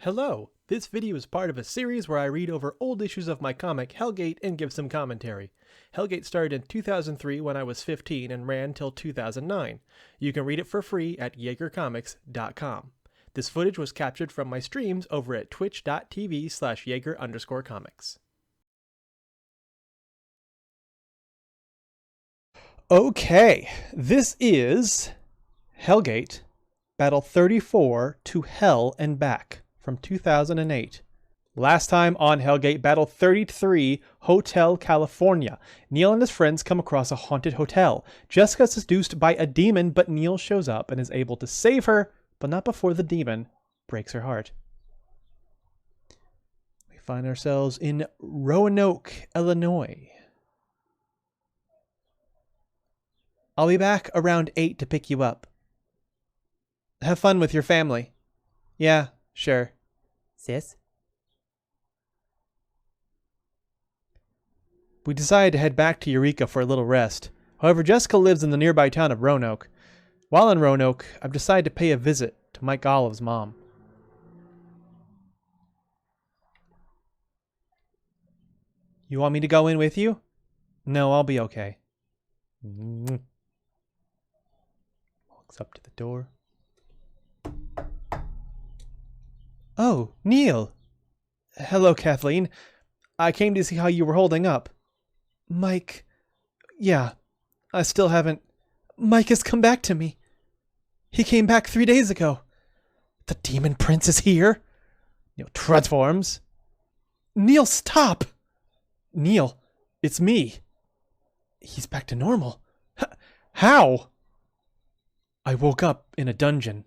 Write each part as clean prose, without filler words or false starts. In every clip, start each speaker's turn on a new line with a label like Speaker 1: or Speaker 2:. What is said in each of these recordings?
Speaker 1: Hello! This video is part of a series where I read over old issues of my comic Hellgate and give some commentary. Hellgate started in 2003 when I was 15 and ran till 2009. You can read it for free at jaegercomics.com. This footage was captured from my streams over at twitch.tv/Jaeger_comics. Okay, this is Hellgate, Battle 34 to Hell and Back from 2008. Last time on Hellgate, Battle 33, Hotel California. Neil and his friends come across a haunted hotel. Jessica's seduced by a demon, but Neil shows up and is able to save her, but not before the demon breaks her heart. We find ourselves in Roanoke, Illinois. I'll be back around 8 to pick you up. Have fun with your family. Yeah, sure. Sis? We decide to head back to Eureka for a little rest. However, Jessica lives in the nearby town of Roanoke. While in Roanoke, I've decided to pay a visit to Mike Olive's mom. You want me to go in with you? No, I'll be okay. Walks up to the door. Oh, Neil! Hello, Kathleen. I came to see how you were holding up. Mike... Yeah, I still haven't... Mike has come back to me. He came back 3 days ago. The Demon Prince is here. Neil transforms. Neil, stop! Neil, it's me. He's back to normal. How? I woke up in a dungeon.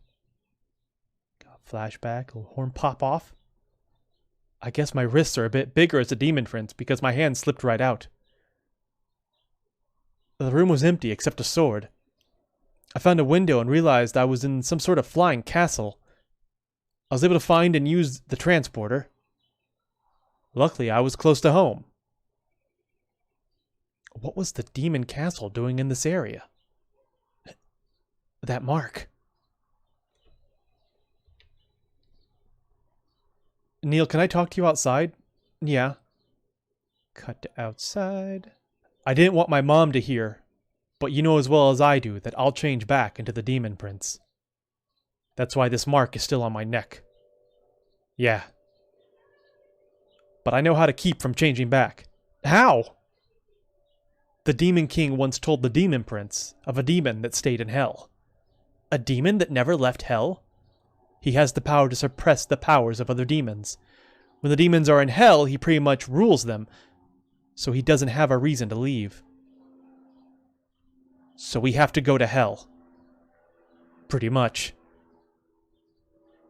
Speaker 1: Flashback, a little horn pop off. I guess my wrists are a bit bigger as a demon prince because my hand slipped right out. The room was empty except a sword. I found a window and realized I was in some sort of flying castle. I was able to find and use the transporter. Luckily, I was close to home. What was the demon castle doing in this area? That mark. Neil, can I talk to you outside? Yeah. Cut to outside. I didn't want my mom to hear, but you know as well as I do that I'll change back into the Demon Prince. That's why this mark is still on my neck. Yeah. But I know how to keep from changing back. How? The Demon King once told the Demon Prince of a demon that stayed in hell. A demon that never left hell? He has the power to suppress the powers of other demons. When the demons are in hell, he pretty much rules them, so he doesn't have a reason to leave. So we have to go to hell. Pretty much.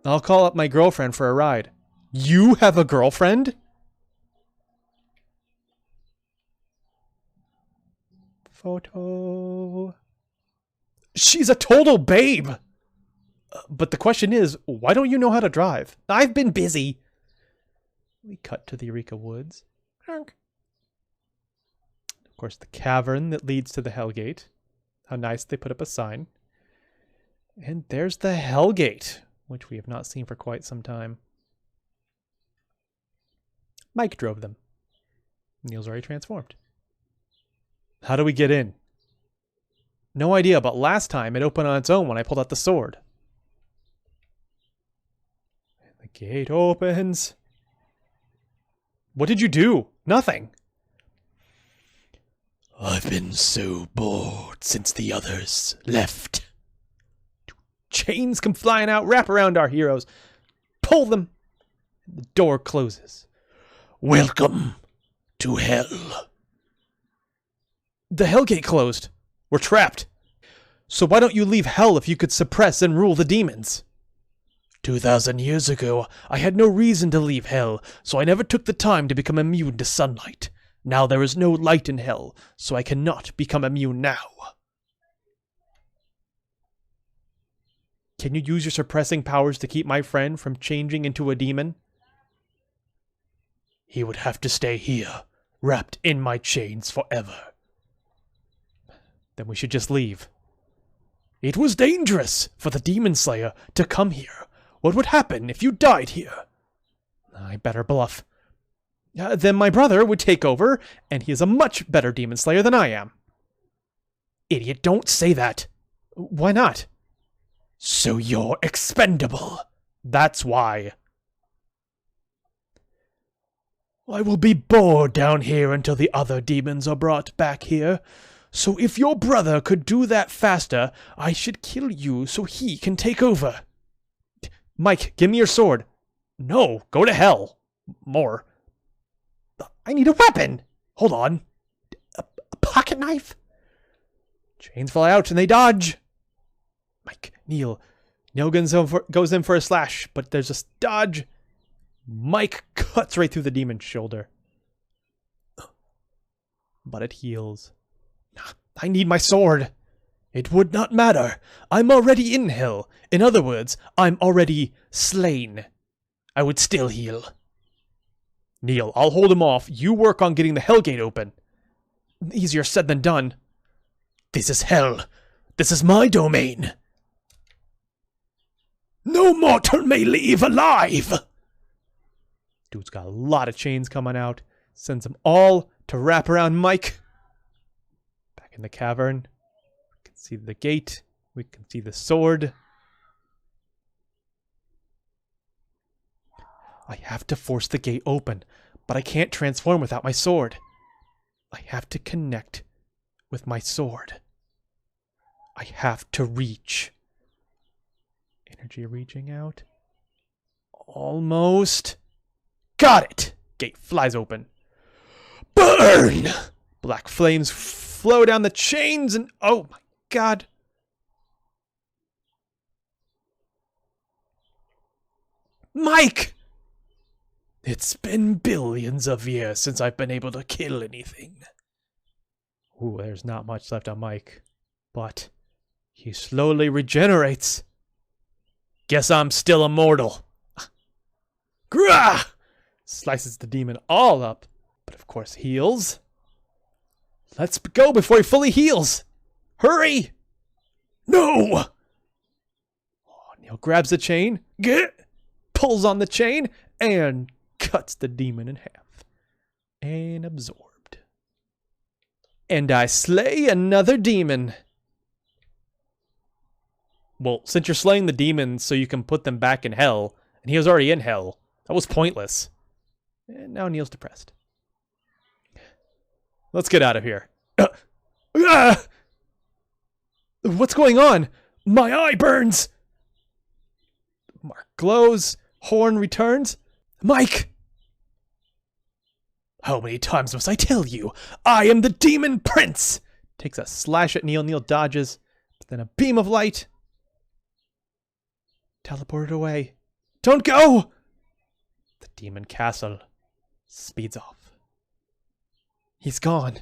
Speaker 1: I'll call up my girlfriend for a ride. You have a girlfriend? Photo. She's a total babe! But the question is, why don't you know how to drive? I've been busy. We cut to the Eureka Woods. Of course, the cavern that leads to the Hellgate. How nice they put up a sign. And there's the Hellgate, which we have not seen for quite some time. Mike drove them. Neil's already transformed. How do we get in? No idea, but last time it opened on its own when I pulled out the sword. The gate opens. What did you do? Nothing. I've been so bored since the others left. Chains come flying out, wrap around our heroes. Pull them. The door closes. Welcome to hell. The Hellgate closed. We're trapped. So why don't you leave hell if you could suppress and rule the demons? 2,000 years ago, I had no reason to leave hell, so I never took the time to become immune to sunlight. Now there is no light in hell, so I cannot become immune now. Can you use your suppressing powers to keep my friend from changing into a demon? He would have to stay here, wrapped in my chains forever. Then we should just leave. It was dangerous for the Demon Slayer to come here. What would happen if you died here? I better bluff. Then my brother would take over, and he is a much better demon slayer than I am. Idiot, don't say that. Why not? So you're expendable. That's why. I will be bored down here until the other demons are brought back here. So if your brother could do that faster, I should kill you so he can take over. Mike, give me your sword. No, go to hell. More. I need a weapon. Hold on. A pocket knife? Chains fly out and they dodge. Mike, Neil. Neil goes in for a slash, but there's a dodge. Mike cuts right through the demon's shoulder. But it heals. I need my sword. It would not matter. I'm already in hell. In other words, I'm already slain. I would still heal. Neil, I'll hold him off. You work on getting the Hellgate open. Easier said than done. This is hell. This is my domain. No mortal may leave alive. Dude's got a lot of chains coming out. Sends them all to wrap around Mike. Back in the cavern. We can see the gate. We can see the sword. I have to force the gate open, but I can't transform without my sword. I have to connect with my sword. I have to reach. Energy reaching out. Almost. Got it! Gate flies open. Burn! Black flames flow down the chains and... Oh my god. Mike! It's been billions of years since I've been able to kill anything. Ooh, there's not much left on Mike. But he slowly regenerates. Guess I'm still immortal. Grah! Slices the demon all up, but of course heals. Let's go before he fully heals. Hurry! No! Oh, Neil grabs the chain, pulls on the chain, and cuts the demon in half. And absorbed. And I slay another demon. Well, since you're slaying the demons so you can put them back in hell, and he was already in hell, that was pointless. And now Neil's depressed. Let's get out of here. What's going on? My eye burns! Mark glows. Horn returns. Mike! How many times must I tell you? I am the Demon Prince! Takes a slash at Neil. Neil dodges. But then a beam of light. Teleported away. Don't go! The demon castle speeds off. He's gone.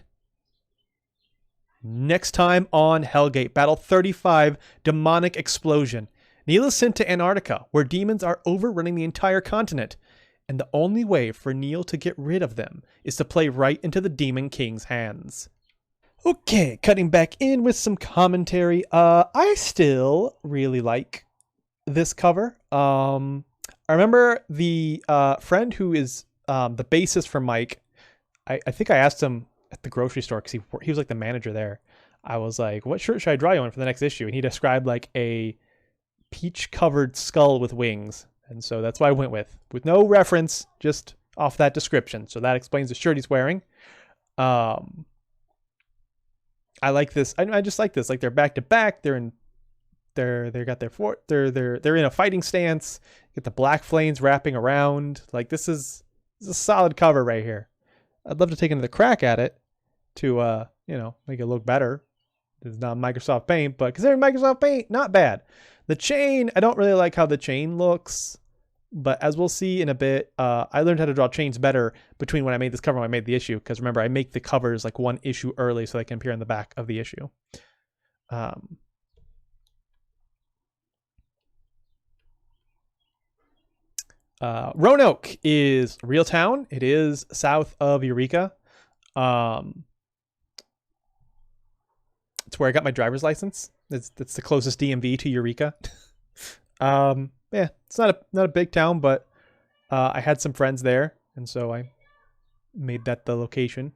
Speaker 1: Next time on Hellgate, Battle 35, Demonic Explosion. Neil is sent to Antarctica, where demons are overrunning the entire continent. And the only way for Neil to get rid of them is to play right into the Demon King's hands. Okay, cutting back in with some commentary. I still really like this cover. I remember the friend who is the bassist for Mike. I think I asked him at the grocery store because he was like the manager there. I was like, what shirt should I draw you on for the next issue? And he described like a peach-covered skull with wings. And so that's what I went with no reference, just off that description. So that explains the shirt he's wearing. I like this. I just like this. Like they're back to back. They're in a fighting stance. Get the black flames wrapping around. Like this is a solid cover right here. I'd love to take another crack at it to make it look better. It's not Microsoft Paint, but considering Microsoft Paint, not bad. The chain, I don't really like how the chain looks, but as we'll see in a bit, I learned how to draw chains better between when I made this cover and when I made the issue, because remember, I make the covers like one issue early so they can appear on the back of the issue. Roanoke is a real town. It is south of Eureka. It's where I got my driver's license. It's the closest DMV to Eureka. Yeah, it's not a big town, but I had some friends there, and so I made that the location.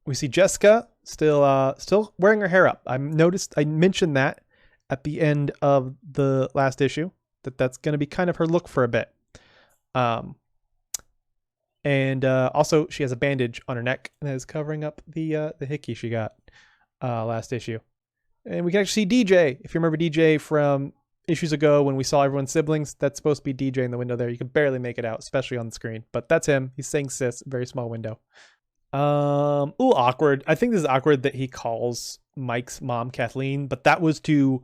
Speaker 1: We see Jessica still wearing her hair up. I mentioned that at the end of the last issue, that's going to be kind of her look for a bit. And also she has a bandage on her neck that is covering up the hickey she got last issue. And we can actually see DJ. If you remember DJ from issues ago when we saw everyone's siblings, that's supposed to be DJ in the window there. You can barely make it out, especially on the screen, but that's him. He's saying sis, very small window. Ooh, awkward. I think this is awkward that he calls Mike's mom Kathleen, but that was to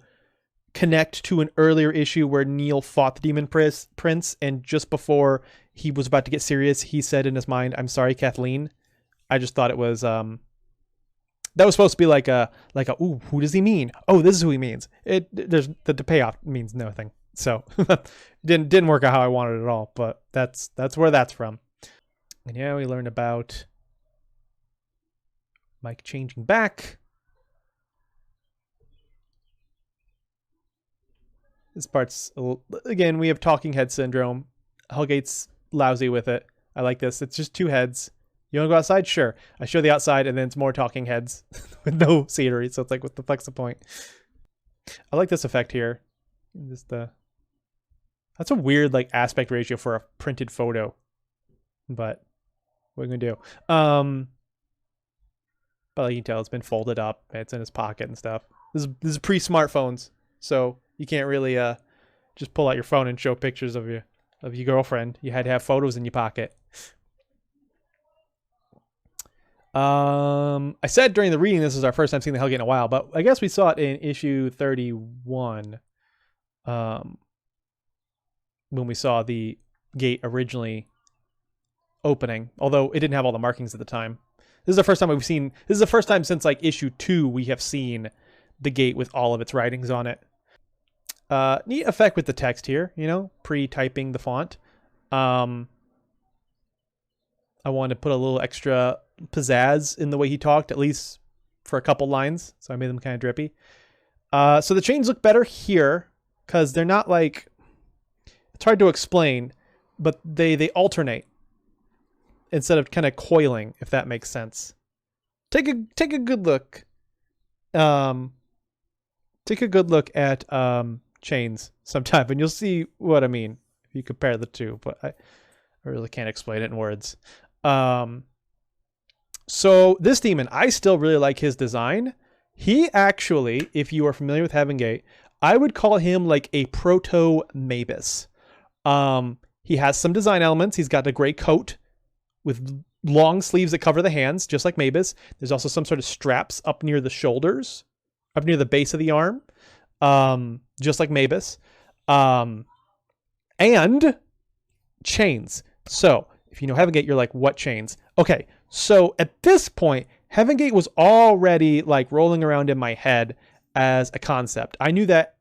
Speaker 1: connect to an earlier issue where Neil fought the Demon Prince, and just before he was about to get serious, he said in his mind, "I'm sorry, Kathleen." I just thought it was that was supposed to be like a ooh, who does he mean? Oh, this is who he means. There's the payoff means nothing. So didn't work out how I wanted it at all, but that's where that's from. And yeah, we learned about Mike changing back. This part's again, we have talking head syndrome. Hellgate's lousy with it. I like this. It's just two heads. You want to go outside? Sure. I show the outside, and then it's more talking heads with no scenery. So it's like, what the fuck's the point? I like this effect here. That's a weird like aspect ratio for a printed photo, but what are we gonna do? But like you can tell, it's been folded up. It's in his pocket and stuff. This is pre-smartphones, so you can't really just pull out your phone and show pictures of your girlfriend. You had to have photos in your pocket. I said during the reading this is our first time seeing the Hellgate in a while, but I guess we saw it in issue 31 when we saw the gate originally opening, although it didn't have all the markings at the time. This is the first time since like issue 2 we have seen the gate with all of its writings on it. Neat effect with the text here, pre-typing the font. I wanted to put a little extra pizzazz in the way he talked, at least for a couple lines, so I made them kind of drippy. So the chains look better here because they're not like, it's hard to explain, but they alternate instead of kind of coiling, if that makes sense. Take a good look. Take a good look at chains sometime, and you'll see what I mean if you compare the two. But I really can't explain it in words. So this demon, I still really like his design. He actually, if you are familiar with Heaven Gate, I would call him like a proto Mabus. He has some design elements. He's got a gray coat with long sleeves that cover the hands, just like Mabus. There's also some sort of straps up near the shoulders, up near the base of the arm, just like Mabus. And chains. So if you know Heaven Gate, you're like, what chains? Okay, so at this point, Heaven Gate was already like rolling around in my head as a concept. I knew that,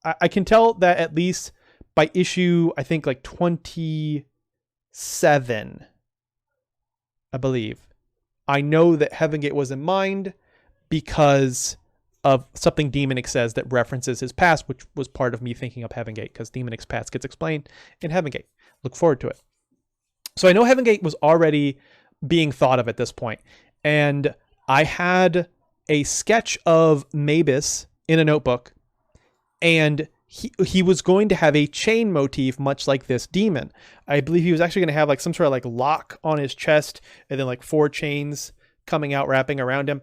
Speaker 1: I can tell that at least by issue, I think like 27, I believe. I know that Heaven Gate was in mind because of something Demonic says that references his past, which was part of me thinking of Heaven Gate, because Demonic's past gets explained in Heaven Gate. Look forward to it. So I know Heaven Gate was already being thought of at this point. And I had a sketch of Mabus in a notebook, and he was going to have a chain motif much like this demon. I believe he was actually going to have like some sort of like lock on his chest and then like 4 chains coming out wrapping around him.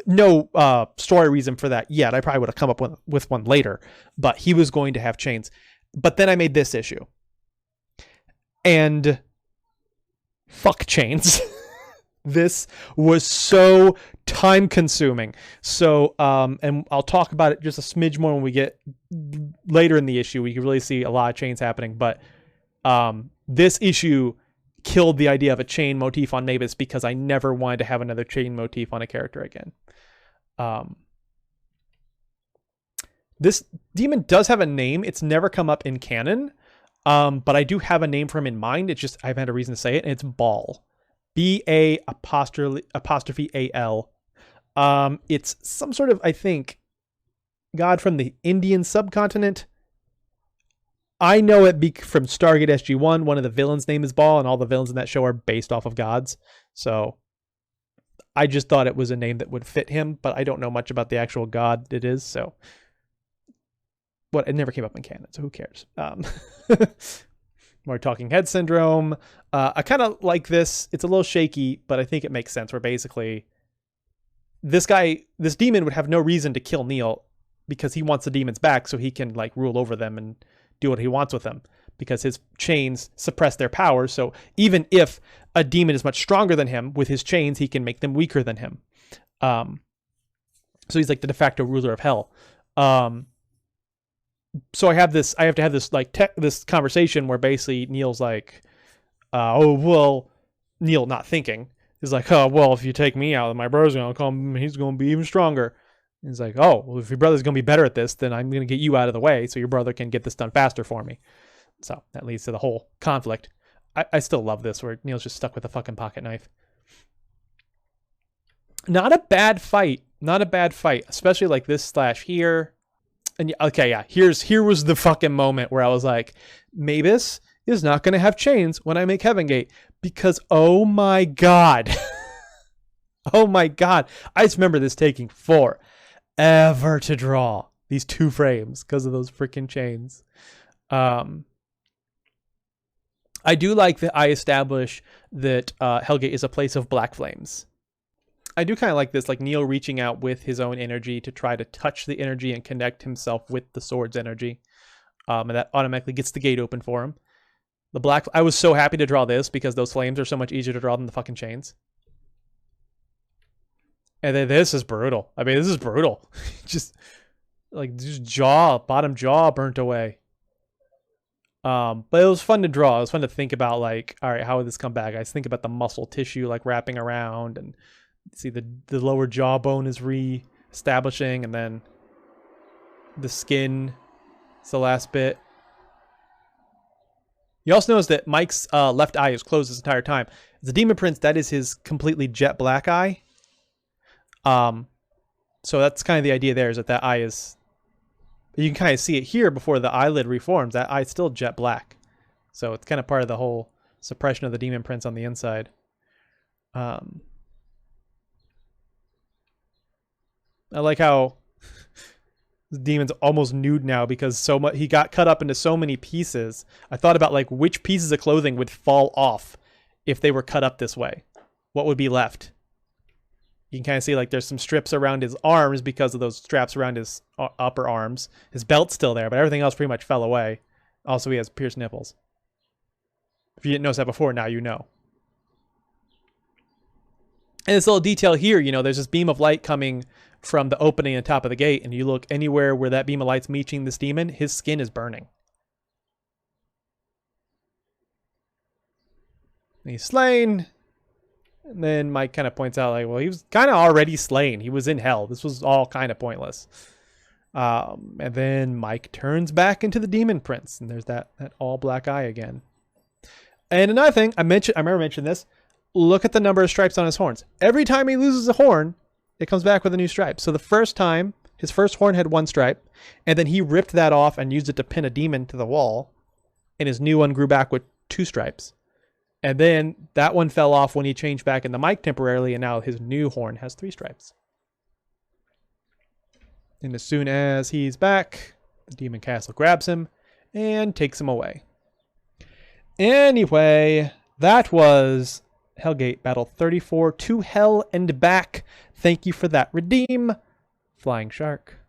Speaker 1: No story reason for that yet. I probably would have come up with one later, but he was going to have chains. But then I made this issue, and fuck chains. This was so time consuming. So, and I'll talk about it just a smidge more when we get later in the issue. We can really see a lot of chains happening, but this issue killed the idea of a chain motif on Mabus because I never wanted to have another chain motif on a character again. This demon does have a name. It's never come up in canon, but I do have a name for him in mind. It's just I haven't had a reason to say it, and it's Baal. B-A-apostrophe-A-L. It's some sort of, I think, god from the Indian subcontinent. I know it from Stargate SG-1. One of the villains' name is Baal, and all the villains in that show are based off of gods. So I just thought it was a name that would fit him, but I don't know much about the actual god it is. So it never came up in canon, so who cares? More Talking Head Syndrome. I kind of like this. It's a little shaky, but I think it makes sense. Where basically this demon would have no reason to kill Neil because he wants the demons back so he can like rule over them and do what he wants with them, because his chains suppress their power. So even if a demon is much stronger than him, with his chains, he can make them weaker than him. So he's like the de facto ruler of hell. So I have to have this like this conversation where basically Neil's like, Neil not thinking is like, oh, well, if you take me out, my brother's going to come, he's going to be even stronger. And he's like, oh, well, if your brother's going to be better at this, then I'm going to get you out of the way so your brother can get this done faster for me. So that leads to the whole conflict. I still love this where Neil's just stuck with a fucking pocket knife. Not a bad fight, especially like this / here. And okay, yeah, here was the fucking moment where I was like, Maebus is not going to have chains when I make Heaven Gate, because oh my god. Oh my god. I just remember this taking forever to draw these 2 frames because of those freaking chains. I do like that I establish that Hellgate is a place of black flames. I do kind of like this, like Neil reaching out with his own energy to try to touch the energy and connect himself with the sword's energy. And that automatically gets the gate open for him. I was so happy to draw this because those flames are so much easier to draw than the fucking chains. And then this is brutal. I mean, this is brutal. just bottom jaw burnt away. But it was fun to draw. It was fun to think about, like, all right, how would this come back? I think about the muscle tissue like wrapping around, and see the lower jawbone is re-establishing, and then the skin is the last bit. You also notice that Mike's left eye is closed this entire time. The Demon Prince, that is his completely jet black eye. So that's kind of the idea there, is that eye is... You can kind of see it here before the eyelid reforms. That eye's still jet black. So it's kind of part of the whole suppression of the Demon Prince on the inside. I like how the demon's almost nude now because he got cut up into so many pieces. I thought about like which pieces of clothing would fall off if they were cut up this way. What would be left? You can kind of see like there's some strips around his arms because of those straps around his upper arms. His belt's still there, but everything else pretty much fell away. Also, he has pierced nipples. If you didn't notice that before, now you know. And this little detail here, there's this beam of light coming from the opening on top of the gate, and you look anywhere where that beam of light's meeting this demon, his skin is burning. And he's slain. And then Mike kind of points out, like, well, he was kind of already slain. He was in hell. This was all kind of pointless. And then Mike turns back into the Demon Prince, and there's that all black eye again. And another thing, I remember mentioning this. Look at the number of stripes on his horns. Every time he loses a horn, it comes back with a new stripe. So the first time, his first horn had 1 stripe, and then he ripped that off and used it to pin a demon to the wall, and his new one grew back with 2 stripes. And then that one fell off when he changed back into Mike temporarily, and now his new horn has 3 stripes. And as soon as he's back, the Demon Castle grabs him and takes him away. Anyway, that was Hellgate Battle 34, To Hell and Back. Thank you for that. Redeem, Flying Shark.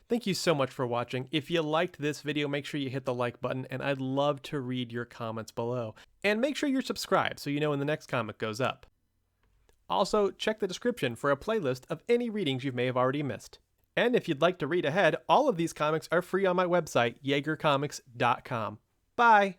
Speaker 1: Thank you so much for watching. If you liked this video, make sure you hit the like button, and I'd love to read your comments below. And make sure you're subscribed so you know when the next comic goes up. Also, check the description for a playlist of any readings you may have already missed. And if you'd like to read ahead, all of these comics are free on my website, YagerComics.com. Bye!